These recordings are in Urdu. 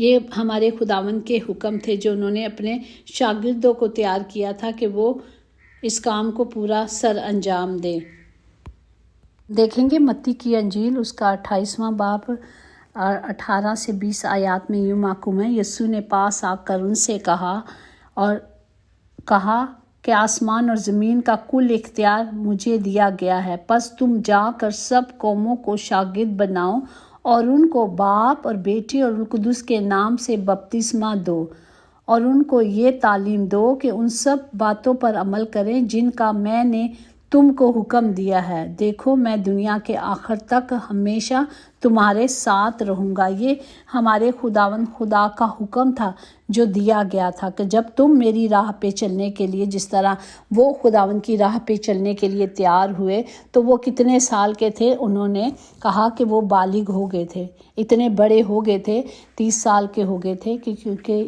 یہ ہمارے خداوند کے حکم تھے جو انہوں نے اپنے شاگردوں کو تیار کیا تھا کہ وہ اس کام کو پورا سر انجام دیں۔ دیکھیں گے متی کی انجیل اس کا 28واں باب 18 سے 20 آیات میں یوں محکوم ہے، یسوع نے پاس آ کر ان سے کہا کہ آسمان اور زمین کا کل اختیار مجھے دیا گیا ہے، پس تم جا کر سب قوموں کو شاگرد بناؤ اور ان کو باپ اور بیٹی اور روح القدس کے نام سے بپتسمہ دو، اور ان کو یہ تعلیم دو کہ ان سب باتوں پر عمل کریں جن کا میں نے تم کو حکم دیا ہے، دیکھو میں دنیا کے آخر تک ہمیشہ تمہارے ساتھ رہوں گا۔ یہ ہمارے خداوند خدا کا حکم تھا جو دیا گیا تھا کہ جب تم میری راہ پہ چلنے کے لیے، جس طرح وہ خداوند کی راہ پہ چلنے کے لیے تیار ہوئے تو وہ کتنے سال کے تھے؟ انہوں نے کہا کہ وہ بالغ ہو گئے تھے، اتنے بڑے ہو گئے تھے، 30 سال کے ہو گئے تھے، کیونکہ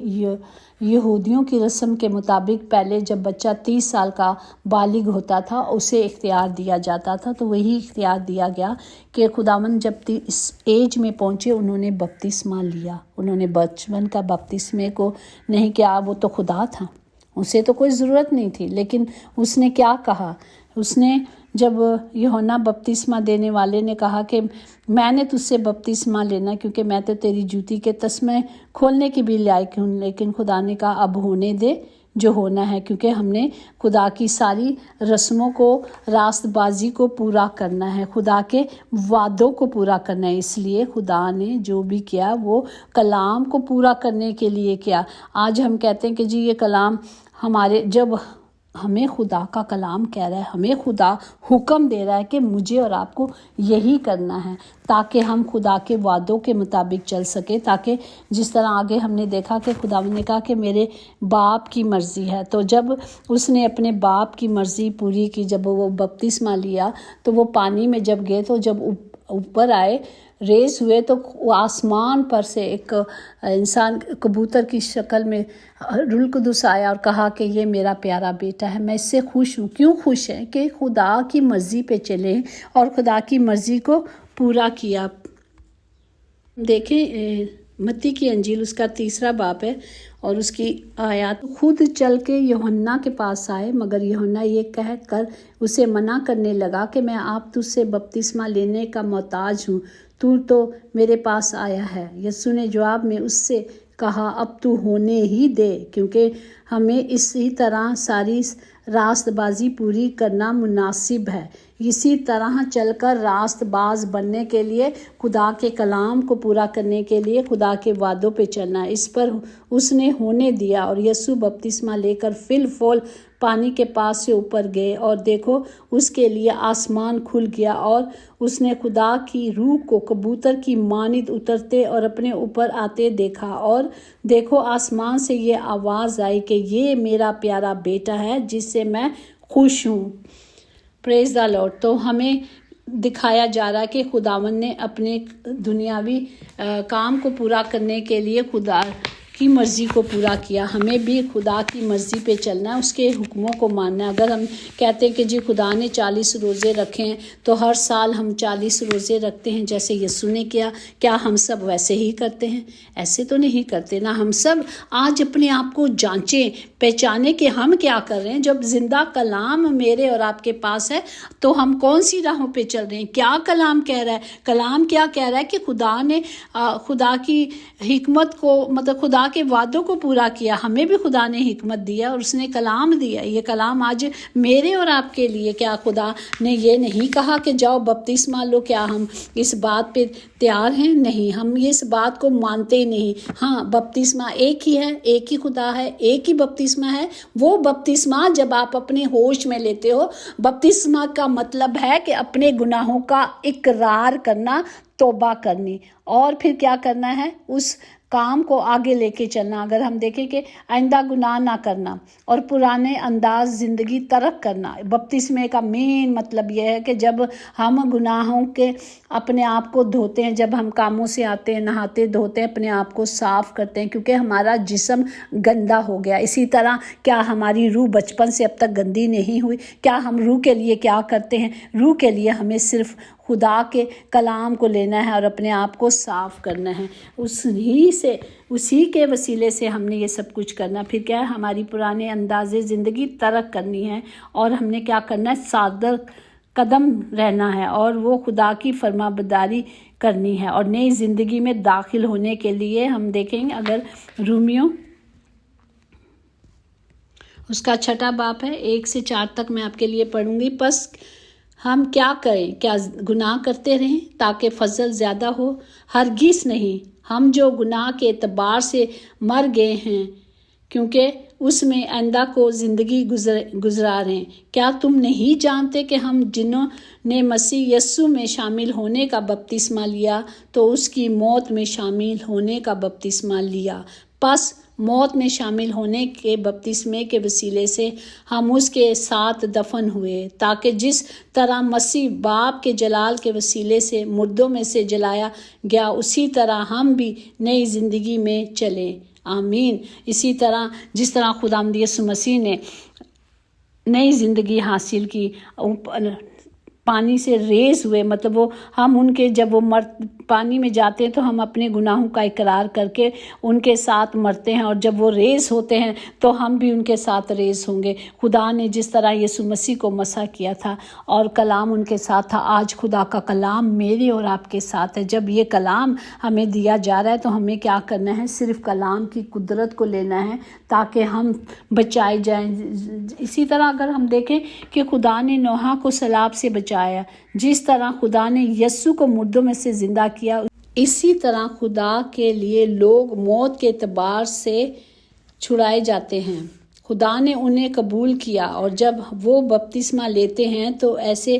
یہودیوں کی رسم کے مطابق پہلے جب بچہ 30 سال کا بالغ ہوتا تھا اسے اختیار دیا جاتا تھا، تو وہی اختیار دیا گیا کہ خداوند جب اس ایج میں پہنچے انہوں نے بپتسمہ لیا۔ انہوں نے بچپن کا بپتسمے کو نہیں کیا، وہ تو خدا تھا، اسے تو کوئی ضرورت نہیں تھی، لیکن اس نے کیا کہا؟ اس نے جب یوحنا بپتسمہ دینے والے نے کہا کہ میں نے تجھ سے بپتسمہ لینا کیونکہ میں تو تیری جوتی کے تسمے کھولنے کی بھی لائق ہوں، لیکن خدا نے کہا اب ہونے دے جو ہونا ہے، کیونکہ ہم نے خدا کی ساری رسموں کو، راست بازی کو پورا کرنا ہے، خدا کے وعدوں کو پورا کرنا ہے، اس لیے خدا نے جو بھی کیا وہ کلام کو پورا کرنے کے لیے کیا۔ آج ہم کہتے ہیں کہ جی یہ کلام ہمارے، جب ہمیں خدا کا کلام کہہ رہا ہے، ہمیں خدا حکم دے رہا ہے کہ مجھے اور آپ کو یہی کرنا ہے تاکہ ہم خدا کے وعدوں کے مطابق چل سکے، تاکہ جس طرح آگے ہم نے دیکھا کہ خدا نے کہا کہ میرے باپ کی مرضی ہے، تو جب اس نے اپنے باپ کی مرضی پوری کی، جب وہ بپتسمہ لیا تو وہ پانی میں جب گئے تو جب اوپر آئے، ریز ہوئے، تو آسمان پر سے ایک انسان کبوتر کی شکل میں روح القدس آیا اور کہا کہ یہ میرا پیارا بیٹا ہے، میں اس سے خوش ہوں۔ کیوں خوش ہے؟ کہ خدا کی مرضی پہ چلے اور خدا کی مرضی کو پورا کیا۔ دیکھیں متی کی انجیل اس کا 3 باب ہے اور اس کی آیات، خود چل کے یوحنا کے پاس آئے، مگر یوحنا یہ کہہ کر اسے منع کرنے لگا کہ میں آپ تجھ سے بپتسمہ لینے کا محتاج ہوں، تو میرے پاس آیا ہے۔ یسوع نے جواب میں اس سے کہا اب تو ہونے ہی دے، کیونکہ ہمیں اسی طرح ساری راست بازی پوری کرنا مناسب ہے، اسی طرح چل کر راست باز بننے کے لیے، خدا کے کلام کو پورا کرنے کے لیے خدا کے وعدوں پہ چلنا۔ اس پر اس نے ہونے دیا اور یسوع بپتسمہ لے کر فی الفور پانی کے پاس سے اوپر گئے، اور دیکھو اس کے لیے آسمان کھل گیا اور اس نے خدا کی روح کو کبوتر کی مانند اترتے اور اپنے اوپر آتے دیکھا، اور دیکھو آسمان سے یہ آواز آئی کہ یہ میرا پیارا بیٹا ہے جس سے میں خوش ہوں۔ پریز دا لارڈ۔ تو ہمیں دکھایا جا رہا ہے کہ خداوند نے اپنے دنیاوی کام کو پورا کرنے کے لیے خدا کی مرضی کو پورا کیا۔ ہمیں بھی خدا کی مرضی پہ چلنا ہے، اس کے حکموں کو ماننا ہے۔ اگر ہم کہتے ہیں کہ جی خدا نے 40 روزے رکھے ہیں تو ہر سال ہم 40 روزے رکھتے ہیں جیسے یسوع نے کیا، کیا ہم سب ویسے ہی کرتے ہیں؟ ایسے تو نہیں کرتے نا۔ ہم سب آج اپنے آپ کو جانچیں، پہچانیں کہ ہم کیا کر رہے ہیں۔ جب زندہ کلام میرے اور آپ کے پاس ہے تو ہم کون سی راہوں پہ چل رہے ہیں؟ کیا کلام کہہ رہا ہے؟ کلام کیا کہہ رہا ہے کہ خدا نے خدا کی حکمت کو، مطلب خدا کے وعدوں کو پورا کیا۔ ہمیں بھی خدا نے حکمت دیا اور اس نے کلام دیا۔ یہ کلام آج میرے اور آپ کے لیے، کیا خدا نے یہ نہیں کہا کہ جاؤ بپتسمہ لو؟ کیا ہم اس بات پہ تیار ہیں؟ نہیں، ہم اس بات کو مانتے ہی نہیں۔ ہاں، بپتسمہ ایک ہی ہے، ایک ہی خدا ہے، ایک ہی بپتسمہ ہے۔ وہ بپتسمہ جب آپ اپنے ہوش میں لیتے ہو، بپتسمہ کا مطلب ہے کہ اپنے گناہوں کا اقرار کرنا، توبہ کرنی، اور پھر کیا کرنا ہے؟ اس کام کو آگے لے کے چلنا۔ اگر ہم دیکھیں کہ آئندہ گناہ نہ کرنا اور پرانے انداز زندگی ترک کرنا، بپتسمے کا مین مطلب یہ ہے کہ جب ہم گناہوں کے اپنے آپ کو دھوتے ہیں، جب ہم کاموں سے آتے ہیں، نہاتے دھوتے ہیں، اپنے آپ کو صاف کرتے ہیں، کیونکہ ہمارا جسم گندا ہو گیا۔ اسی طرح کیا ہماری روح بچپن سے اب تک گندی نہیں ہوئی؟ کیا ہم روح کے لیے کیا کرتے ہیں؟ روح کے لیے ہمیں صرف خدا کے کلام کو لینا ہے اور اپنے آپ کو صاف کرنا ہے، اسی کے وسیلے سے ہم نے یہ سب کچھ کرنا۔ پھر کیا ہے، ہماری پرانے انداز زندگی ترک کرنی ہے اور ہم نے کیا کرنا ہے، صادق قدم رہنا ہے اور وہ خدا کی فرما برداری کرنی ہے اور نئی زندگی میں داخل ہونے کے لیے ہم دیکھیں گے، اگر رومیو اس کا 6 باب ہے 1 سے 4 تک میں آپ کے لیے پڑھوں گی۔ پس ہم کیا کریں؟ کیا گناہ کرتے رہیں تاکہ فضل زیادہ ہو؟ ہرگز نہیں، ہم جو گناہ کے اعتبار سے مر گئے ہیں کیونکہ اس میں آئندہ کو زندگی گزار ہیں۔ کیا تم نہیں جانتے کہ ہم جنہوں نے مسیح یسوع میں شامل ہونے کا بپتسمہ لیا تو اس کی موت میں شامل ہونے کا بپتسمہ لیا؟ پس موت میں شامل ہونے کے بپتسمے کے وسیلے سے ہم اس کے ساتھ دفن ہوئے، تاکہ جس طرح مسیح باپ کے جلال کے وسیلے سے مردوں میں سے جلایا گیا، اسی طرح ہم بھی نئی زندگی میں چلیں۔ آمین۔ اسی طرح جس طرح خداوند یسوع مسیح نے نئی زندگی حاصل کی، پانی سے ریز ہوئے، مطلب وہ ہم ان کے جب وہ پانی میں جاتے ہیں تو ہم اپنے گناہوں کا اقرار کر کے ان کے ساتھ مرتے ہیں، اور جب وہ ریز ہوتے ہیں تو ہم بھی ان کے ساتھ ریز ہوں گے۔ خدا نے جس طرح یسوع مسیح کو مسح کیا تھا اور کلام ان کے ساتھ تھا، آج خدا کا کلام میرے اور آپ کے ساتھ ہے۔ جب یہ کلام ہمیں دیا جا رہا ہے تو ہمیں کیا کرنا ہے؟ صرف کلام کی قدرت کو لینا ہے تاکہ ہم بچائے جائیں۔ اسی طرح اگر ہم دیکھیں کہ خدا نے نوح کو سیلاب سے بچایا، جس طرح خدا نے یسوع کو مردوں میں سے زندہ کیا، اسی طرح خدا کے لیے لوگ موت کے اعتبار سے چھڑائے جاتے ہیں۔ خدا نے انہیں قبول کیا اور جب وہ بپتسمہ لیتے ہیں تو ایسے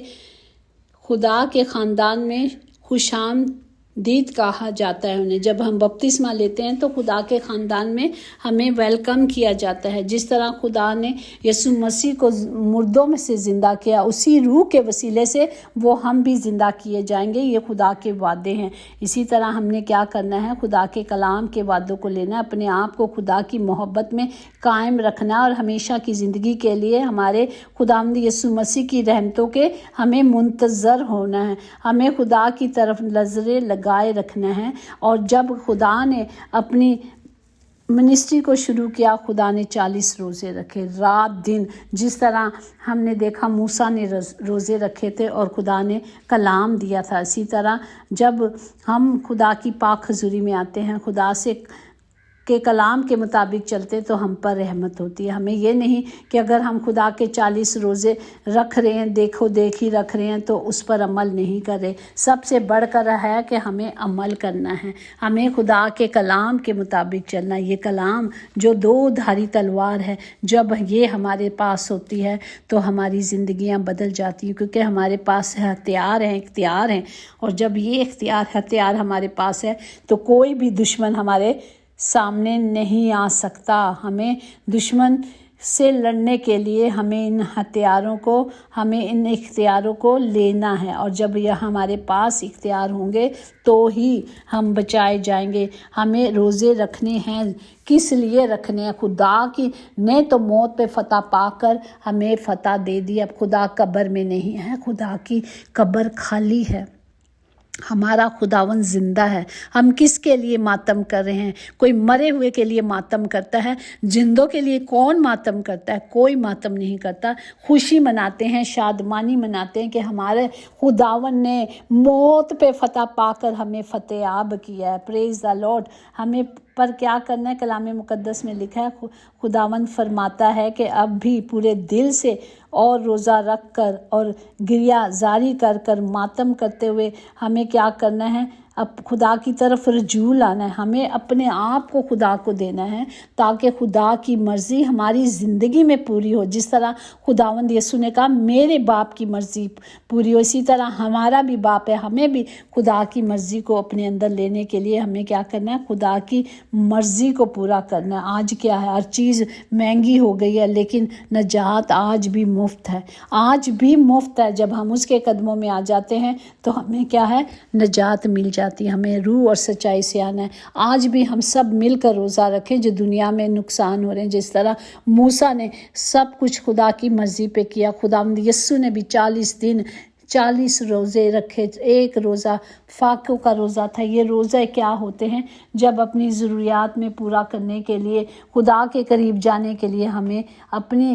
خدا کے خاندان میں خوش آمدید کہا جاتا ہے انہیں۔ جب ہم بپتسمہ لیتے ہیں تو خدا کے خاندان میں ہمیں ویلکم کیا جاتا ہے۔ جس طرح خدا نے یسوع مسیح کو مردوں میں سے زندہ کیا، اسی روح کے وسیلے سے وہ ہم بھی زندہ کیے جائیں گے۔ یہ خدا کے وعدے ہیں۔ اسی طرح ہم نے کیا کرنا ہے؟ خدا کے کلام کے وعدوں کو لینا، اپنے آپ کو خدا کی محبت میں قائم رکھنا اور ہمیشہ کی زندگی کے لیے ہمارے خداوند یسوع مسیح کی رحمتوں کے ہمیں منتظر ہونا ہے۔ ہمیں خدا کی طرف نظریں لگائے رکھنا ہے، اور جب خدا نے اپنی منسٹری کو شروع کیا، خدا نے 40 روزے رکھے، رات دن، جس طرح ہم نے دیکھا موسیٰ نے روزے رکھے تھے اور خدا نے کلام دیا تھا۔ اسی طرح جب ہم خدا کی پاک حضوری میں آتے ہیں، خدا سے کے کلام کے مطابق چلتے تو ہم پر رحمت ہوتی ہے۔ ہمیں یہ نہیں کہ اگر ہم خدا کے 40 روزے رکھ رہے ہیں، دیکھو دیکھی رکھ رہے ہیں تو اس پر عمل نہیں کر رہے۔ سب سے بڑھ کر ہے کہ ہمیں عمل کرنا ہے، ہمیں خدا کے کلام کے مطابق چلنا۔ یہ کلام جو 2 دھاری تلوار ہے، جب یہ ہمارے پاس ہوتی ہے تو ہماری زندگیاں بدل جاتی ہیں، کیونکہ ہمارے پاس اختیار ہیں، اور جب یہ ہتھیار ہمارے پاس ہے تو کوئی بھی دشمن ہمارے سامنے نہیں آ سکتا۔ ہمیں دشمن سے لڑنے کے لیے ہمیں ان اختیاروں کو لینا ہے، اور جب یہ ہمارے پاس اختیار ہوں گے تو ہی ہم بچائے جائیں گے۔ ہمیں روزے رکھنے ہیں، کس لیے رکھنے ہیں؟ خدا کی نے تو موت پہ فتح پا کر ہمیں فتح دے دی۔ اب خدا قبر میں نہیں ہے، خدا کی قبر خالی ہے، ہمارا خداوند زندہ ہے۔ ہم کس کے لیے ماتم کر رہے ہیں؟ کوئی مرے ہوئے کے لیے ماتم کرتا ہے؟ زندوں کے لیے کون ماتم کرتا ہے؟ کوئی ماتم نہیں کرتا۔ خوشی مناتے ہیں، شادمانی مناتے ہیں کہ ہمارے خداوند نے موت پہ فتح پا کر ہمیں فتح یاب کیا ہے۔ پریز دا لارڈ۔ ہمیں پر کیا کرنا ہے؟ کلام مقدس میں لکھا ہے، خداوند فرماتا ہے کہ اب بھی پورے دل سے اور روزہ رکھ کر اور گریہ زاری کر کر ماتم کرتے ہوئے ہمیں کیا کرنا ہے؟ اب خدا کی طرف رجوع لانا ہے۔ ہمیں اپنے آپ کو خدا کو دینا ہے تاکہ خدا کی مرضی ہماری زندگی میں پوری ہو۔ جس طرح خداوند یسوع نے کہا میرے باپ کی مرضی پوری ہو، اسی طرح ہمارا بھی باپ ہے، ہمیں بھی خدا کی مرضی کو اپنے اندر لینے کے لیے ہمیں کیا کرنا ہے؟ خدا کی مرضی کو پورا کرنا ہے۔ آج کیا ہے؟ ہر چیز مہنگی ہو گئی ہے، لیکن نجات آج بھی مفت ہے، آج بھی مفت ہے۔ جب ہم اس کے قدموں میں آ جاتے ہیں تو ہمیں کیا ہے؟ نجات مل جاتی ہے۔ ہمیں روح اور سچائی سے آنا ہے۔ آج بھی ہم سب مل کر روزہ رکھیں جو دنیا میں نقصان ہو رہے ہیں۔ جس طرح موسیٰ نے سب کچھ خدا کی مرضی پہ کیا، خداوند یسوع نے بھی 40 دن 40 روزے رکھے، ایک روزہ فاقوں کا روزہ تھا۔ یہ روزے کیا ہوتے ہیں؟ جب اپنی ضروریات میں پورا کرنے کے لیے، خدا کے قریب جانے کے لیے ہمیں اپنے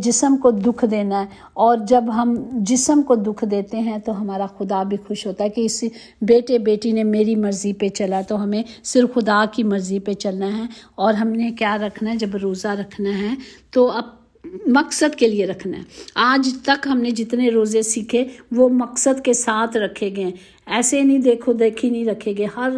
جسم کو دکھ دینا ہے، اور جب ہم جسم کو دکھ دیتے ہیں تو ہمارا خدا بھی خوش ہوتا ہے کہ اس بیٹی نے میری مرضی پہ چلا، تو ہمیں صرف خدا کی مرضی پہ چلنا ہے۔ اور ہم نے کیا رکھنا ہے؟ جب روزہ رکھنا ہے تو اب مقصد کے لیے رکھنا ہے۔ آج تک ہم نے جتنے روزے سیکھے وہ مقصد کے ساتھ رکھے گئے ہیں، ایسے نہیں دیکھی نہیں رکھے گئے۔ ہر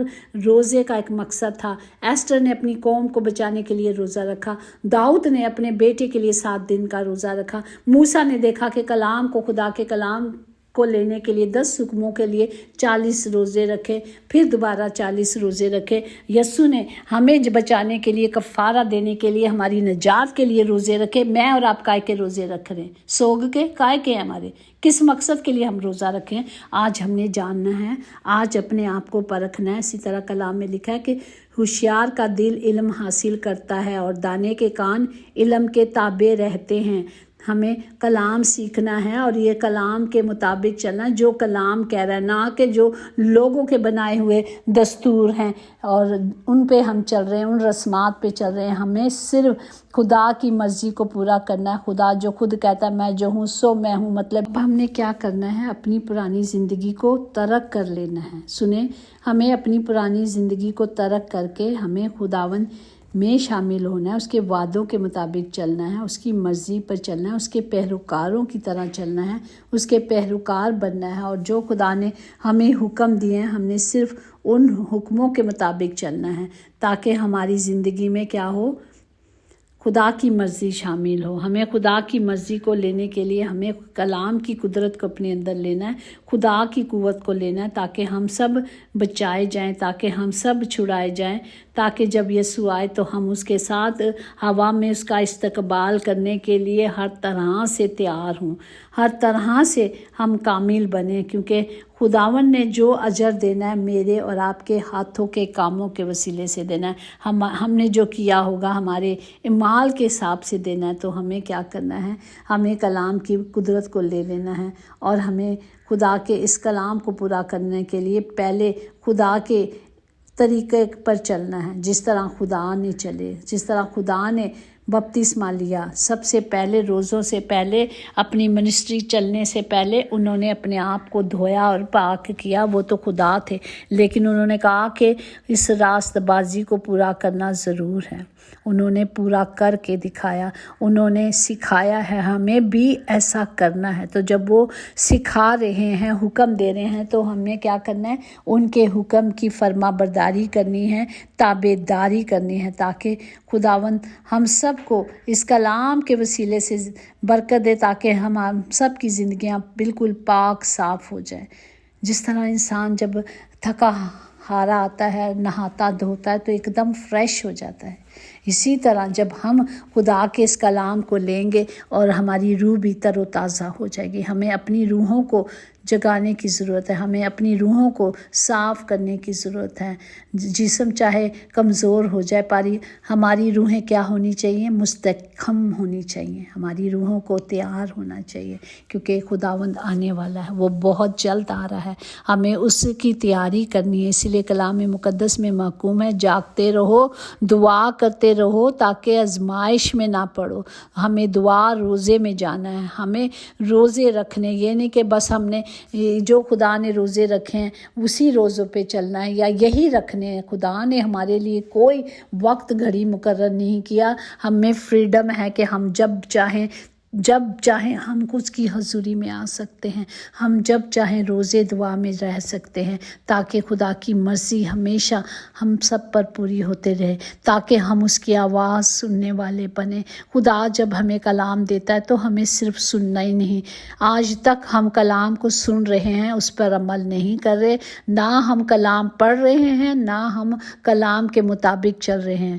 روزے کا ایک مقصد تھا۔ ایسٹر نے اپنی قوم کو بچانے کے لیے روزہ رکھا، داؤد نے اپنے بیٹے کے لیے 7 دن کا روزہ رکھا، موسیٰ نے دیکھا کہ کلام کو، خدا کے کلام کو لینے کے لیے 10 حکموں کے لیے 40 روزے رکھے، پھر دوبارہ 40 روزے رکھے۔ یسوع نے ہمیں بچانے کے لیے، کفارہ دینے کے لیے، ہماری نجات کے لیے روزے رکھے۔ میں اور آپ کائے کے روزے رکھ رہے ہیں؟ سوگ کے، کائے کے ہمارے کس مقصد کے لیے ہم روزہ رکھیں؟ آج ہم نے جاننا ہے، آج اپنے آپ کو پرکھنا ہے۔ اسی طرح کلام میں لکھا ہے کہ ہوشیار کا دل علم حاصل کرتا ہے اور دانے کے کان علم کے تابع رہتے ہیں۔ ہمیں کلام سیکھنا ہے اور یہ کلام کے مطابق چلنا ہے، جو کلام کہہ رہا ہے، نہ کہ جو لوگوں کے بنائے ہوئے دستور ہیں اور ان پہ ہم چل رہے ہیں، ان رسمات پہ چل رہے ہیں۔ ہمیں صرف خدا کی مرضی کو پورا کرنا ہے۔ خدا جو خود کہتا ہے میں جو ہوں سو میں ہوں، مطلب ہم نے کیا کرنا ہے؟ اپنی پرانی زندگی کو ترک کر لینا ہے۔ سنیں، ہمیں اپنی پرانی زندگی کو ترک کر کے ہمیں خداوند میں شامل ہونا ہے، اس کے وعدوں کے مطابق چلنا ہے، اس کی مرضی پر چلنا ہے، اس کے پیروکاروں کی طرح چلنا ہے، اس کے پیروکار بننا ہے۔ اور جو خدا نے ہمیں حکم دیے ہیں، ہم نے صرف ان حکموں کے مطابق چلنا ہے، تاکہ ہماری زندگی میں کیا ہو؟ خدا کی مرضی شامل ہو۔ ہمیں خدا کی مرضی کو لینے کے لیے ہمیں کلام کی قدرت کو اپنے اندر لینا ہے، خدا کی قوت کو لینا ہے، تاکہ ہم سب بچائے جائیں، تاکہ ہم سب چھڑائے جائیں، تاکہ جب یسوع آئے تو ہم اس کے ساتھ ہوا میں اس کا استقبال کرنے کے لیے ہر طرح سے تیار ہوں، ہر طرح سے ہم کامل بنیں، کیونکہ خداوند نے جو اجر دینا ہے میرے اور آپ کے ہاتھوں کے کاموں کے وسیلے سے دینا ہے۔ ہم نے جو کیا ہوگا ہمارے اعمال کے حساب سے دینا ہے۔ تو ہمیں کیا کرنا ہے؟ ہمیں کلام کی قدرت کو لے لینا ہے، اور ہمیں خدا کے اس کلام کو پورا کرنے کے لیے پہلے خدا کے طریقے پر چلنا ہے، جس طرح خدا نے چلے، جس طرح خدا نے بپتسمہ لیا۔ سب سے پہلے، روزوں سے پہلے، اپنی منسٹری چلنے سے پہلے انہوں نے اپنے آپ کو دھویا اور پاک کیا۔ وہ تو خدا تھے، لیکن انہوں نے کہا کہ اس راست بازی کو پورا کرنا ضرور ہے۔ انہوں نے پورا کر کے دکھایا، انہوں نے سکھایا ہے، ہمیں بھی ایسا کرنا ہے۔ تو جب وہ سکھا رہے ہیں، حکم دے رہے ہیں، تو ہمیں کیا کرنا ہے؟ ان کے حکم کی فرما برداری کرنی ہے، تابع داری کرنی ہے، تاکہ خداوند ہم سب کو اس کلام کے وسیلے سے برکت دے، تاکہ ہم سب کی زندگیاں بالکل پاک صاف ہو جائیں۔ جس طرح انسان جب تھکا ہارا آتا ہے، نہاتا دھوتا ہے، تو ایک دم فریش ہو جاتا ہے۔ اسی طرح جب ہم خدا کے اس کلام کو لیں گے اور ہماری روح بھی تر و تازہ ہو جائے گی۔ ہمیں اپنی روحوں کو جگانے کی ضرورت ہے، ہمیں اپنی روحوں کو صاف کرنے کی ضرورت ہے۔ جسم چاہے کمزور ہو جائے، پر ہماری روحیں کیا ہونی چاہیے؟ مستحکم ہونی چاہیے۔ ہماری روحوں کو تیار ہونا چاہیے، کیونکہ خداوند آنے والا ہے، وہ بہت جلد آ رہا ہے۔ ہمیں اس کی تیاری کرنی ہے۔ اسی لیے کلام مقدس میں محکوم ہے، جاگتے رہو، دعا کرتے رہو، تاکہ آزمائش میں نہ پڑو۔ ہمیں دعا روزے میں جانا ہے، ہمیں روزے رکھنے، یہ نہیں کہ بس ہم نے جو خدا نے روزے رکھے ہیں اسی روزوں پہ چلنا ہے یا یہی رکھنے ہیں۔ خدا نے ہمارے لیے کوئی وقت گھڑی مقرر نہیں کیا۔ ہمیں فریڈم ہے کہ ہم جب چاہیں ہم اس کی حضوری میں آ سکتے ہیں، ہم جب چاہیں روزے دعا میں رہ سکتے ہیں، تاکہ خدا کی مرضی ہمیشہ ہم سب پر پوری ہوتے رہے، تاکہ ہم اس کی آواز سننے والے بنیں۔ خدا جب ہمیں کلام دیتا ہے تو ہمیں صرف سننا ہی نہیں، آج تک ہم کلام کو سن رہے ہیں، اس پر عمل نہیں کر رہے، نہ ہم کلام پڑھ رہے ہیں، نہ ہم کلام کے مطابق چل رہے ہیں۔